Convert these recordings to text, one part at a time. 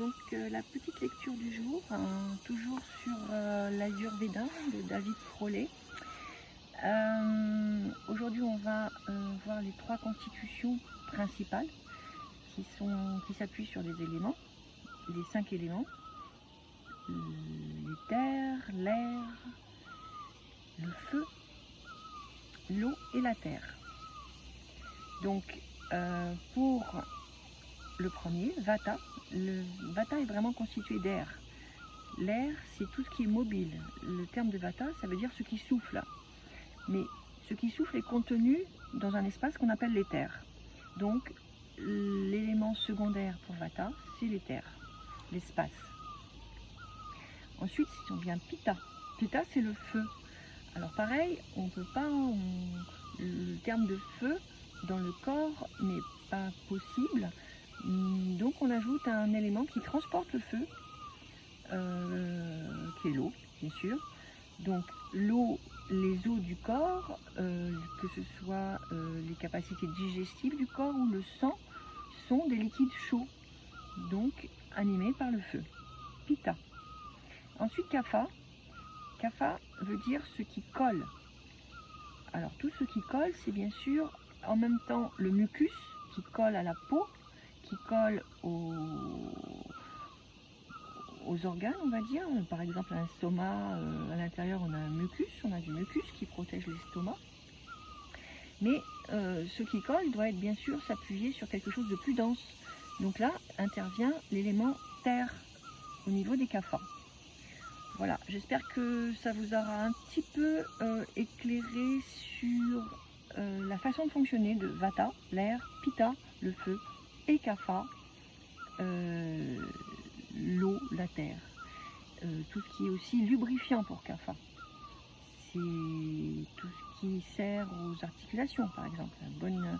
Donc la petite lecture du jour, toujours sur l'Ayurveda de David Froley. Aujourd'hui on va voir les 3 constitutions principales qui s'appuient sur des éléments, les 5 éléments, les terres, l'air, le feu, l'eau et la terre. Donc pour le premier, Vata, le Vata est vraiment constitué d'air. L'air, c'est tout ce qui est mobile. Le terme de Vata, ça veut dire ce qui souffle. Mais ce qui souffle est contenu dans un espace qu'on appelle l'éther. Donc l'élément secondaire pour Vata, c'est l'éther, l'espace. Ensuite, si on vient Pitta, Pitta c'est le feu. Alors pareil, on peut pas, le terme de feu dans le corps n'est pas possible. Donc on ajoute un élément qui transporte le feu, qui est l'eau, bien sûr. Donc l'eau, les eaux du corps, que ce soit les capacités digestives du corps ou le sang, sont des liquides chauds, donc animés par le feu. Pitta. Ensuite Kapha. Kapha veut dire ce qui colle. Alors tout ce qui colle, c'est bien sûr en même temps le mucus qui colle à la peau, qui colle aux organes, on va dire. Par exemple, un estomac, à l'intérieur, on a un mucus, on a du mucus qui protège l'estomac. Mais ce qui colle doit être bien sûr s'appuyer sur quelque chose de plus dense. Donc là, intervient l'élément terre au niveau des kaphas. Voilà, j'espère que ça vous aura un petit peu éclairé sur la façon de fonctionner de Vata, l'air, Pitta, le feu, et Kapha, l'eau, la terre. Tout ce qui est aussi lubrifiant pour Kapha. C'est tout ce qui sert aux articulations, par exemple, un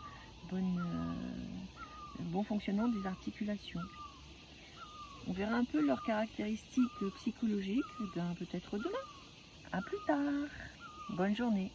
bon fonctionnement des articulations. On verra un peu leurs caractéristiques psychologiques peut-être demain. À plus tard. Bonne journée.